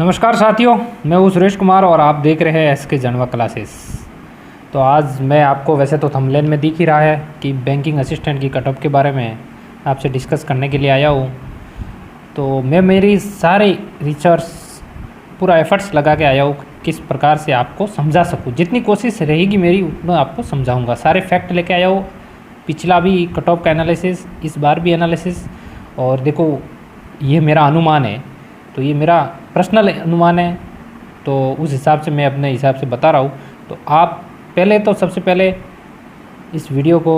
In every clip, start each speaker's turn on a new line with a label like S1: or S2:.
S1: नमस्कार साथियों, मैं हूँ सुरेश कुमार और आप देख रहे हैं एसके जड़वा क्लासेस। तो आज मैं आपको, वैसे तो थंबनेल में दिख ही रहा है कि बैंकिंग असिस्टेंट की कट ऑफ के बारे में आपसे डिस्कस करने के लिए आया हूँ। तो मैं मेरी सारी रिसर्च, पूरा एफर्ट्स लगा के आया हूँ किस प्रकार से आपको समझा सकूँ। जितनी कोशिश रहेगी मेरी उतना आपको समझाऊँगा। सारे फैक्ट लेके आया हूँ, पिछला भी कट ऑफ का एनालिसिस, इस बार भी एनालिसिस। और देखो, ये मेरा अनुमान है, तो ये मेरा पर्सनल अनुमान है, तो उस हिसाब से मैं अपने हिसाब से बता रहा हूँ। तो आप सबसे पहले इस वीडियो को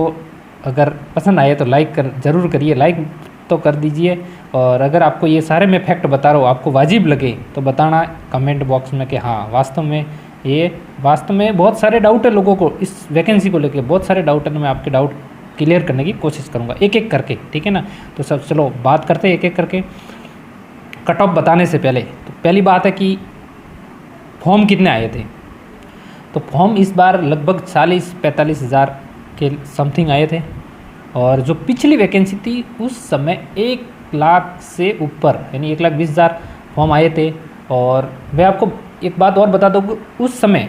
S1: अगर पसंद आए तो लाइक ज़रूर करिए, लाइक तो कर दीजिए। और अगर आपको ये सारे मैं फैक्ट बता रहा हूँ आपको वाजिब लगे तो बताना कमेंट बॉक्स में कि हाँ वास्तव में बहुत सारे डाउट है लोगों को इस वैकेंसी को लेकर, बहुत सारे डाउट है। तो मैं आपके डाउट क्लियर करने की कोशिश करूँगा एक एक करके, ठीक है ना। तो चलो बात करते हैं एक एक करके। कट ऑफ बताने से पहले तो पहली बात है कि फॉर्म कितने आए थे। तो फॉर्म इस बार लगभग 40-45 हज़ार के समथिंग आए थे। और जो पिछली वैकेंसी थी उस समय 1 लाख से ऊपर, यानी 1,20,000 फॉर्म आए थे। और मैं आपको एक बात और बता दूँ, उस समय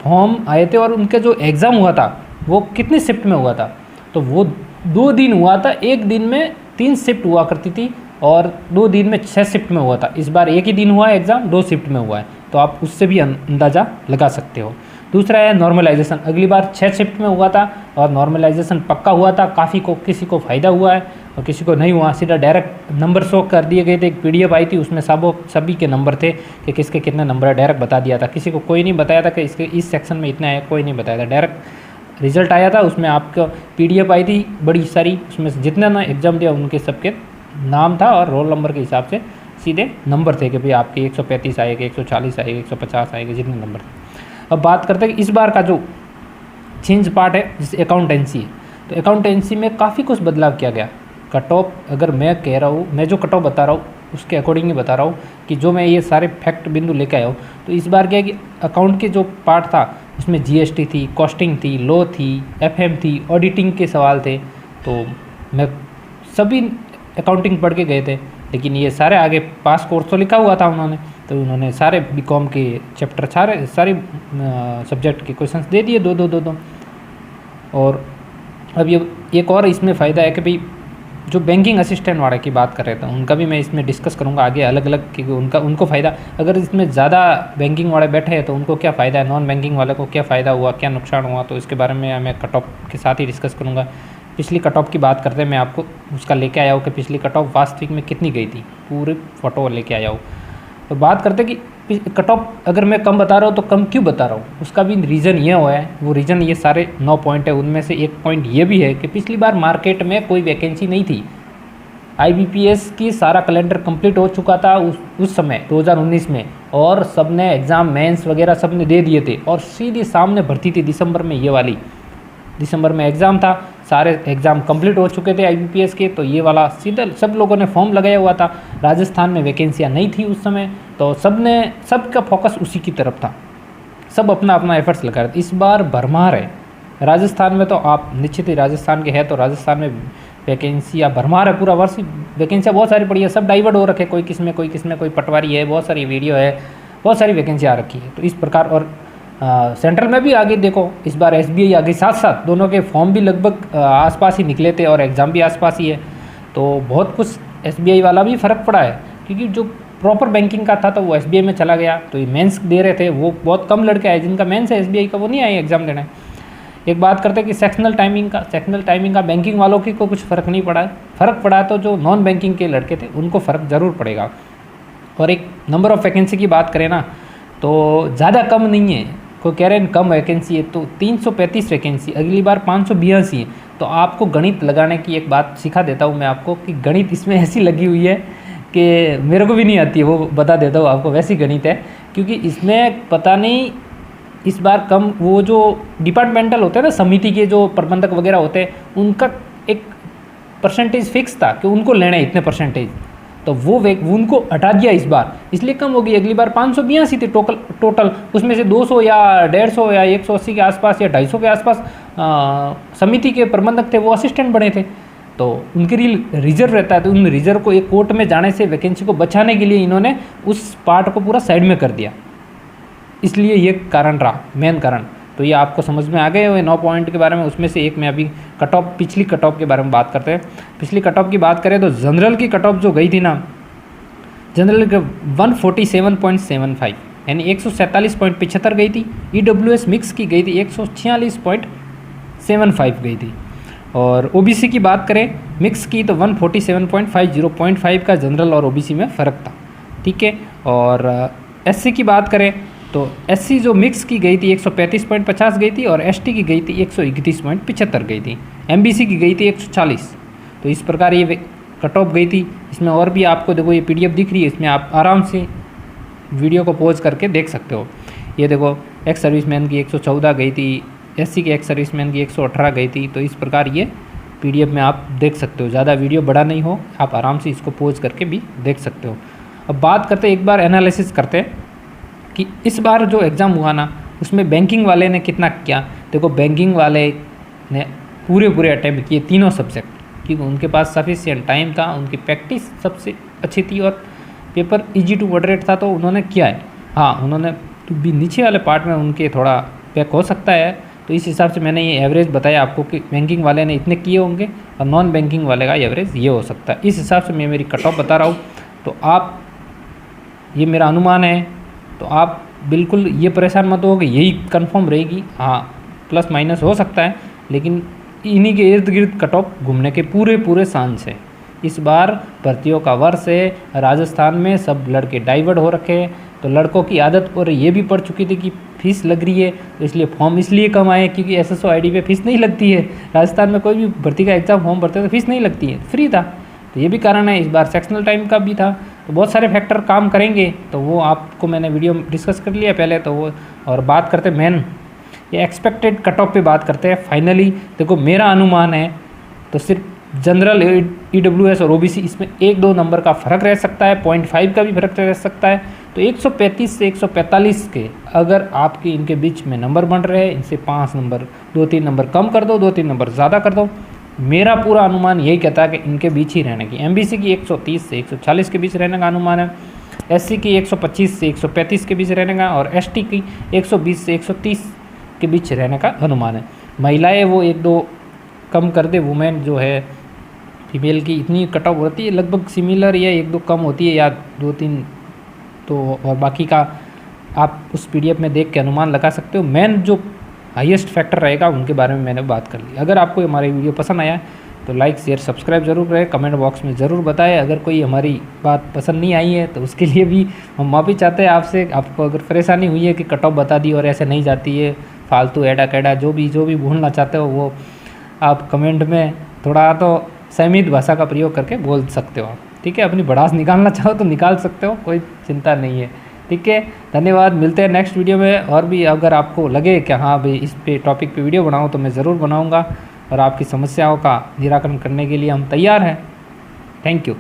S1: फॉर्म आए थे और उनके जो एग्ज़ाम हुआ था वो कितनी शिफ्ट में हुआ था। तो वो 2 दिन हुआ था, एक दिन में 3 शिफ्ट हुआ करती थी और 2 दिन में 6 शिफ्ट में हुआ था। इस बार एक ही दिन हुआ है एग्ज़ाम, 2 शिफ्ट में हुआ है, तो आप उससे भी अंदाज़ा लगा सकते हो। दूसरा है नॉर्मलाइजेशन, अगली बार 6 शिफ्ट में हुआ था और नॉर्मलाइजेशन पक्का हुआ था। किसी को फ़ायदा हुआ है और किसी को नहीं हुआ। सीधा डायरेक्ट नंबर शो कर दिए गए थे, एक PDF आई थी उसमें सभी के नंबर थे कि किसके कितने नंबर है, डायरेक्ट बता दिया था। किसी को कोई नहीं बताया था कि इसके इस सेक्शन में इतने आए, कोई नहीं बताया था। डायरेक्ट रिजल्ट आया था, उसमें आपका PDF आई थी बड़ी सारी, उसमें से जितने ना एग्ज़ाम दिया उनके सबके नाम था और रोल नंबर के हिसाब से सीधे नंबर थे कि भाई आपके 135 आएगा, 140 आएगा, 150 आएगा, जितने नंबर थे। अब बात करते हैं कि इस बार का जो चेंज पार्ट है जिस अकाउंटेंसी है, तो अकाउंटेंसी में काफ़ी कुछ बदलाव किया गया। कट ऑफ अगर मैं कह रहा हूँ, मैं जो कट ऑफ बता रहा हूँ उसके अकॉर्डिंग ही बता रहा हूँ कि जो मैं ये सारे फैक्ट बिंदु लेके आया हूँ। तो इस बार क्या है कि अकाउंट के जो पार्ट था उसमें GST थी, कॉस्टिंग थी, लॉ थी, FM थी, ऑडिटिंग के सवाल थे। तो मैं सभी अकाउंटिंग पढ़ के गए थे, लेकिन ये सारे आगे पास कोर्स तो लिखा हुआ था उन्होंने, तो उन्होंने सारे BCom के चैप्टर सारे सब्जेक्ट के क्वेश्चंस दे दिए, दो। और अब ये एक और इसमें फ़ायदा है कि भाई जो बैंकिंग असिस्टेंट वाले की बात कर रहे थे उनका भी मैं इसमें डिस्कस करूंगा आगे अलग अलग कि उनको फ़ायदा, अगर इसमें ज़्यादा बैंकिंग वाले बैठे हैं तो उनको क्या फ़ायदा है, नॉन बैंकिंग वाले को क्या फ़ायदा हुआ, क्या नुकसान हुआ, तो इसके बारे में मैं कट ऑफ के साथ ही डिस्कस करूँगा। पिछली कट ऑफ की बात करते हैं, मैं आपको उसका लेके आया हूँ कि पिछली कट ऑफ वास्तविक में कितनी गई थी, पूरी फ़ोटो लेके आया हूँ। तो बात करते हैं कि कट ऑफ अगर मैं कम बता रहा हूँ तो कम क्यों बता रहा हूँ, उसका भी रीज़न ये हुआ है। वो रीज़न ये सारे 9 पॉइंट है, उनमें से एक पॉइंट ये भी है कि पिछली बार मार्केट में कोई वैकेंसी नहीं थी। IBPS की सारा कैलेंडर कंप्लीट हो चुका था उस समय 2019 में, और सब ने एग्ज़ाम मेंस वगैरह सब ने दे दिए थे और सीधी सामने भर्ती थी दिसंबर में। ये वाली दिसंबर में एग्ज़ाम था, सारे एग्ज़ाम कंप्लीट हो चुके थे IBPS के, तो ये वाला सीधा सब लोगों ने फॉर्म लगाया हुआ था। राजस्थान में वैकेंसियाँ नहीं थी उस समय, तो सबका फोकस उसी की तरफ था, सब अपना अपना एफर्ट्स लगा रहे थे। इस बार भरमार है राजस्थान में, तो आप निश्चित ही राजस्थान के हैं तो राजस्थान में वैकेंसियाँ भरमार है, पूरा वर्ष वैकेंसियाँ बहुत सारी पड़ी है, सब डाइवर्ट हो रखे, कोई किस में कोई पटवारी है, बहुत सारी वीडियो है, बहुत सारी वैकेंसियाँ आ रखी है। तो इस प्रकार, और सेंट्रल में भी आगे देखो इस बार SBI आगे, साथ साथ दोनों के फॉर्म भी लगभग आसपास ही निकले थे और एग्ज़ाम भी आसपास ही है। तो बहुत कुछ SBI वाला भी फ़र्क पड़ा है, क्योंकि जो प्रॉपर बैंकिंग का था तो वो SBI में चला गया। तो ये मेंस दे रहे थे, वो बहुत कम लड़के आए जिनका मेंस है SBI का, वो नहीं आए एग्ज़ाम देने। एक बात करते हैं कि सेक्शनल टाइमिंग का बैंकिंग वालों की को कुछ फ़र्क नहीं पड़ा है। फ़र्क पड़ा तो जो नॉन बैंकिंग के लड़के थे उनको फ़र्क ज़रूर पड़ेगा। और एक नंबर ऑफ़ वैकेंसी की बात करें ना, तो ज़्यादा कम नहीं है, कोई कह रहे हैं कम वैकेंसी है, तो 335 वैकेंसी, अगली बार 582 है। तो आपको गणित लगाने की एक बात सिखा देता हूँ मैं आपको, कि गणित इसमें ऐसी लगी हुई है कि मेरे को भी नहीं आती है, वो बता देता हूँ आपको, वैसी गणित है। क्योंकि इसमें पता नहीं इस बार कम, वो जो डिपार्टमेंटल होते हैं ना, समिति के जो प्रबंधक वगैरह होते हैं, उनका एक परसेंटेज फिक्स था कि उनको लेना इतने परसेंटेज, तो वो उनको हटा दिया इस बार, इसलिए कम हो गई। अगली बार 582 थी टोटल, उसमें से 200 या 150 या 180 के आसपास या 250 के आसपास समिति के प्रबंधक थे, वो असिस्टेंट बने थे। तो उनके लिए रिजर्व रहता है, तो उन रिजर्व को एक कोर्ट में जाने से वैकेंसी को बचाने के लिए इन्होंने उस पार्ट को पूरा साइड में कर दिया, इसलिए ये कारण रहा, मेन कारण। तो ये आपको समझ में आ गए हुए 9 पॉइंट के बारे में। उसमें से एक मैं अभी कट ऑफ, पिछली कट ऑफ के बारे में बात करते हैं। पिछली कट ऑफ की बात करें तो जनरल की कट ऑफ जो गई थी ना, जनरल के 147.75 यानी 147.75 गई थी। EWS मिक्स की गई थी 146.75 गई थी। और OBC की बात करें मिक्स की तो 147.50 का जनरल और OBC में फ़र्क था, ठीक है। और SC की बात करें तो SC जो मिक्स की गई थी 135.50 गई थी और ST की गई थी 131.75 गई थी। MBC की गई थी 140। तो इस प्रकार ये कट ऑफ गई थी। इसमें और भी आपको देखो ये PDF दिख रही है, इसमें आप आराम से वीडियो को पॉज करके देख सकते हो। ये देखो एक्स सर्विसमैन की 114 गई थी, SC के एक्स सर्विसमैन की 118 गई थी। तो इस प्रकार ये PDF में आप देख सकते हो। ज़्यादा वीडियो बड़ा नहीं हो, आप आराम से इसको पॉज करके भी देख सकते हो। अब बात करते हैं, एक बार एनालिसिस करते हैं कि इस बार जो एग्ज़ाम हुआ ना उसमें बैंकिंग वाले ने कितना किया। देखो बैंकिंग वाले ने पूरे अटैम्प्ट किए तीनों सब्जेक्ट, क्योंकि उनके पास सफिशिएंट टाइम था, उनकी प्रैक्टिस सबसे अच्छी थी और पेपर इजी टू मॉडरेट था, तो उन्होंने किया है। हाँ, उन्होंने भी नीचे वाले पार्ट में उनके थोड़ा पैक हो सकता है, तो इस हिसाब से मैंने ये एवरेज बताया आपको कि बैंकिंग वाले ने इतने किए होंगे और नॉन बैंकिंग वाले का एवरेज ये हो सकता है। इस हिसाब से मैं मेरी कट ऑफ बता रहा हूँ। तो आप, ये मेरा अनुमान है, तो आप बिल्कुल ये परेशान मत हो कि यही कंफर्म रहेगी। हाँ, प्लस माइनस हो सकता है, लेकिन इन्हीं के इर्द गिर्द कट ऑफ घूमने के पूरे चांस है। इस बार भर्तियों का वर्ष है, राजस्थान में सब लड़के डाइवर्ट हो रखे हैं, तो लड़कों की आदत और ये भी पड़ चुकी थी कि फीस लग रही है, तो इसलिए फॉर्म इसलिए कम आए क्योंकि SSO ID पे फीस नहीं लगती है। राजस्थान में कोई भी भर्ती का एग्ज़ाम फॉर्म भरते तो फीस नहीं लगती है, फ्री था। तो ये भी कारण है। इस बार सेक्शनल टाइम का भी था, तो बहुत सारे फैक्टर काम करेंगे, तो वो आपको मैंने वीडियो डिस्कस कर लिया पहले तो वो। और बात करते मेन ये एक्सपेक्टेड कट ऑफ पे बात करते हैं। फाइनली देखो मेरा अनुमान है तो सिर्फ जनरल, EWS और OBC इसमें 1-2 नंबर का फ़र्क रह सकता है, 0.5 का भी फ़र्क रह सकता है। तो 135 से 145 के अगर आपके इनके बीच में नंबर बन रहे हैं, इनसे 5 नंबर, 2-3 नंबर कम कर दो, 2-3 नंबर ज़्यादा कर दो। मेरा पूरा अनुमान यही कहता है कि इनके बीच ही रहने की। MBC की 130 से 140 के बीच रहने का अनुमान है, SC की 125 से 135 के बीच रहने का और ST की 120 से 130 के बीच रहने का अनुमान है। महिलाएं वो 1-2 कम कर दे, वुमेन जो है फीमेल की इतनी कट ऑफ होती है लगभग सिमिलर या 1-2 कम होती है या 2-3, तो और बाकी का आप उस PDF में देख के अनुमान लगा सकते हो। मेन जो हाईएस्ट फैक्टर रहेगा उनके बारे में मैंने बात कर ली। अगर आपको हमारी वीडियो पसंद आया तो लाइक शेयर सब्सक्राइब जरूर करें, कमेंट बॉक्स में ज़रूर बताएं। अगर कोई हमारी बात पसंद नहीं आई है तो उसके लिए भी हम माफ़ी चाहते हैं आपसे। आपको अगर परेशानी हुई है कि कट ऑफ बता दी और ऐसे नहीं जाती है, फालतू एडा कैडा जो भी भूलना चाहते हो वो आप कमेंट में थोड़ा तो सहमित भाषा का प्रयोग करके बोल सकते हो आप, ठीक है। अपनी भड़ास निकालना चाहो तो निकाल सकते हो, कोई चिंता नहीं है, ठीक है। धन्यवाद, मिलते हैं नेक्स्ट वीडियो में। और भी अगर आपको लगे कि हाँ भाई इस पे टॉपिक पे वीडियो बनाऊँ तो मैं ज़रूर बनाऊँगा और आपकी समस्याओं का निराकरण करने के लिए हम तैयार हैं। Thank you.